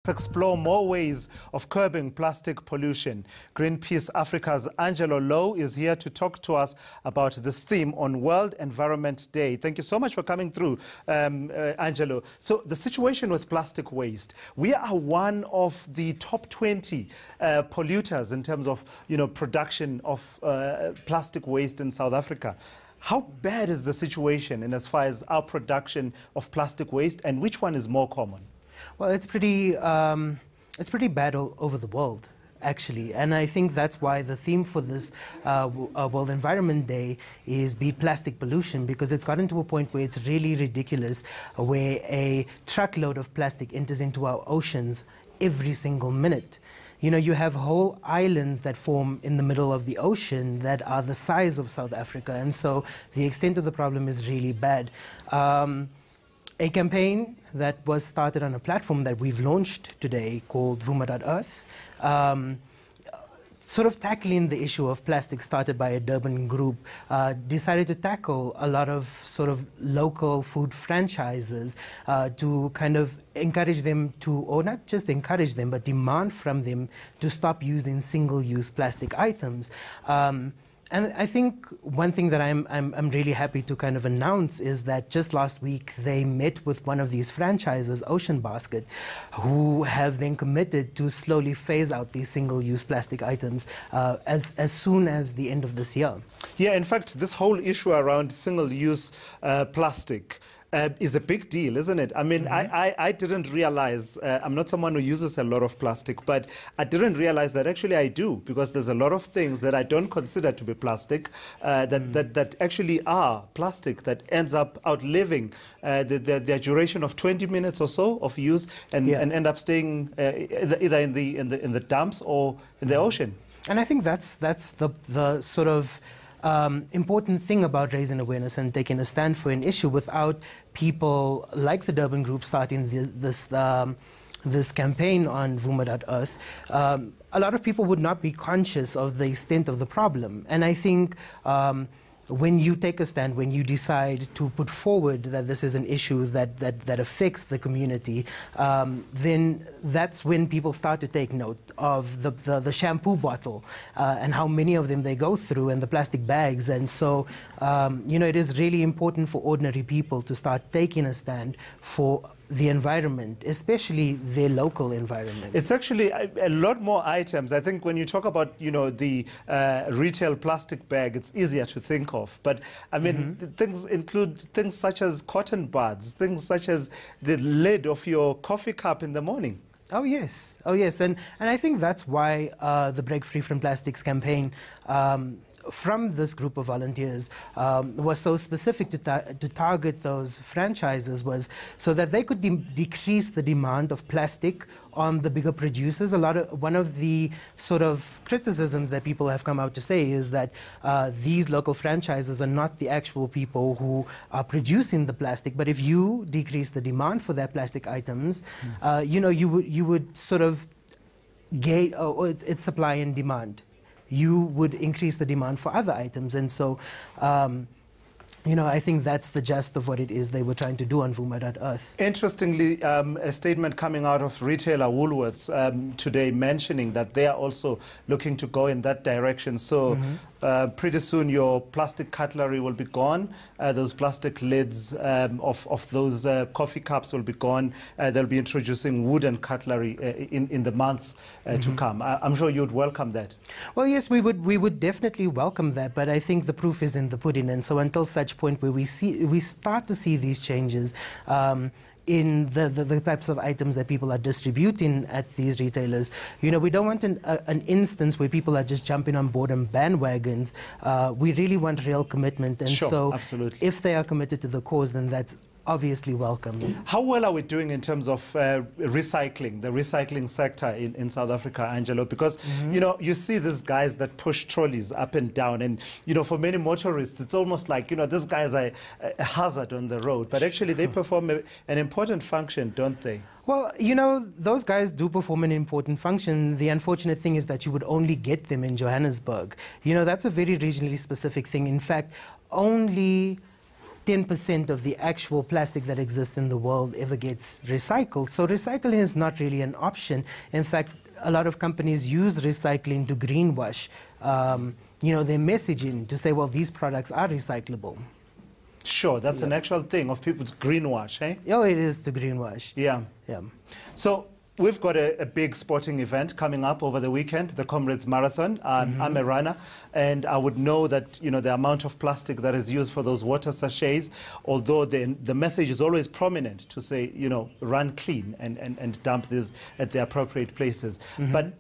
explore more ways of curbing plastic pollution. Greenpeace Africa's Angelo Louw is here to talk to us about this theme on World Environment Day. Thank you so much for coming through, Angelo. So the situation with plastic waste, we are one of the top 20 polluters in terms of, production of plastic waste in South Africa. How bad is the situation in as far as our production of plastic waste, and which one is more common? Well, it's pretty bad all over the world, actually. And I think that's why the theme for this World Environment Day is Beat Plastic Pollution, because it's gotten to a point where it's really ridiculous, where a truckload of plastic enters into our oceans every single minute. You have whole islands that form in the middle of the ocean that are the size of South Africa, and so the extent of the problem is really bad. A campaign that was started on a platform that we've launched today called Woolworths, sort of tackling the issue of plastic, started by a Durban group, decided to tackle a lot of sort of local food franchises to kind of encourage them to, or not just encourage them, but demand from them to stop using single-use plastic items. And I think one thing that I'm really happy to kind of announce is that just last week they met with one of these franchises, Ocean Basket, who have then committed to slowly phase out these single-use plastic items as soon as the end of this year. Yeah, in fact, this whole issue around single-use plastic is a big deal, isn't it? I mean, I didn't realize, I'm not someone who uses a lot of plastic, but I didn't realize that actually I do, because there's a lot of things that I don't consider to be plastic that actually are plastic, that ends up outliving the duration of 20 minutes or so of use and end up staying either in the dumps or in the ocean. And I think that's the sort of important thing about raising awareness and taking a stand for an issue. Without people like the Durban group starting this campaign on Woolworths, a lot of people would not be conscious of the extent of the problem. And I think when you take a stand, when you decide to put forward that this is an issue that affects the community, then that's when people start to take note of the shampoo bottle and how many of them they go through, and the plastic bags. And so, it is really important for ordinary people to start taking a stand for the environment, especially their local environment. It's actually a lot more items. I think when you talk about, the retail plastic bag, it's easier to think of. But I mean, things include things such as cotton buds, things such as the lid of your coffee cup in the morning. Oh yes, and I think that's why the Break Free from Plastics campaign from this group of volunteers was so specific to target those franchises, was so that they could decrease the demand of plastic on the bigger producers. One of the sort of criticisms that people have come out to say is that these local franchises are not the actual people who are producing the plastic, but if you decrease the demand for their plastic items, you would sort of gauge it's supply and demand. You would increase the demand for other items. And so, I think that's the gist of what it is they were trying to do on Woolworths. Interestingly, a statement coming out of retailer Woolworths today mentioning that they are also looking to go in that direction. So pretty soon your plastic cutlery will be gone. Those plastic lids of those coffee cups will be gone. They'll be introducing wooden cutlery in the months to come. I'm sure you'd welcome that. Well, yes, we would definitely welcome that, but I think the proof is in the pudding. And so until such point where we start to see these changes in the types of items that people are distributing at these retailers, we don't want an instance where people are just jumping on board on bandwagons. We really want real commitment, and so absolutely. If they are committed to the cause, then that's obviously welcome. How well are we doing in terms of recycling, the recycling sector in South Africa, Angelo? Because, you see these guys that push trolleys up and down, and, for many motorists, it's almost like, these guys are a hazard on the road, but actually they perform an important function, don't they? Well, those guys do perform an important function. The unfortunate thing is that you would only get them in Johannesburg. That's a very regionally specific thing. In fact, only 10% of the actual plastic that exists in the world ever gets recycled. So recycling is not really an option. In fact, a lot of companies use recycling to greenwash, their messaging to say, well, these products are recyclable. Sure, that's an actual thing of people's greenwash, eh? Oh, it is to greenwash. Yeah. Yeah. So we've got a big sporting event coming up over the weekend, the Comrades Marathon. I'm a runner, and I would know that, the amount of plastic that is used for those water sachets, although the message is always prominent to say, run clean and dump this at the appropriate places. But,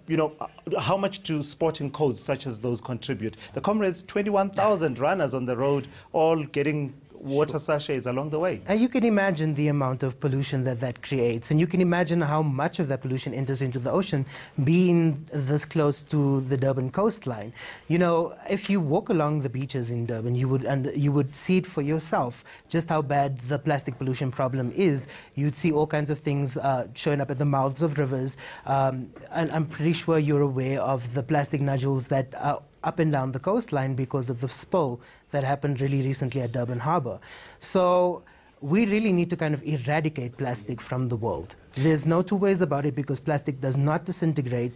how much do sporting codes such as those contribute? The Comrades, 21,000 runners on the road, all getting water sachets along the way. And you can imagine the amount of pollution that creates, and you can imagine how much of that pollution enters into the ocean being this close to the Durban coastline. If you walk along the beaches in Durban, you would see it for yourself just how bad the plastic pollution problem is. You'd see all kinds of things showing up at the mouths of rivers, and I'm pretty sure you're aware of the plastic nodules that are up and down the coastline because of the spill that happened really recently at Durban Harbour. So we really need to kind of eradicate plastic from the world. There's no two ways about it, because plastic does not disintegrate.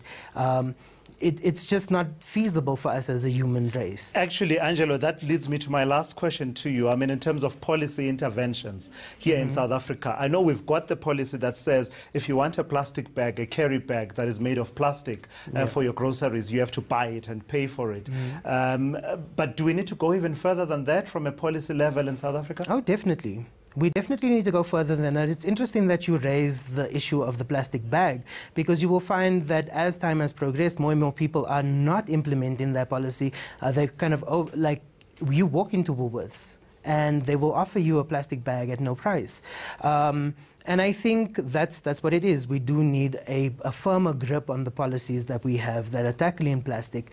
It's just not feasible for us as a human race. Actually, Angelo, that leads me to my last question to you. I mean, in terms of policy interventions here in South Africa, I know we've got the policy that says if you want a plastic bag, a carry bag that is made of plastic for your groceries, you have to buy it and pay for it. But do we need to go even further than that from a policy level in South Africa? Oh, definitely. We definitely need to go further than that. It's interesting that you raise the issue of the plastic bag, because you will find that as time has progressed, more and more people are not implementing that policy. They kind of, like, you walk into Woolworths and they will offer you a plastic bag at no price. And I think that's what it is. We do need a firmer grip on the policies that we have that are tackling plastic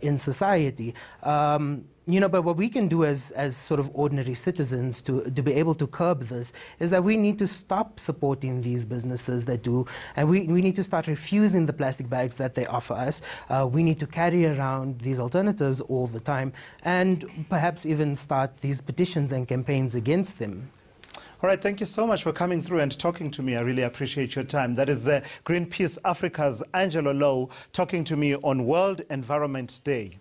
in society. But what we can do as sort of ordinary citizens to be able to curb this is that we need to stop supporting these businesses that do, and we need to start refusing the plastic bags that they offer us. We need to carry around these alternatives all the time, and perhaps even start these petitions and campaigns against them. All right, thank you so much for coming through and talking to me. I really appreciate your time. That is Greenpeace Africa's Angelo Louw talking to me on World Environment Day.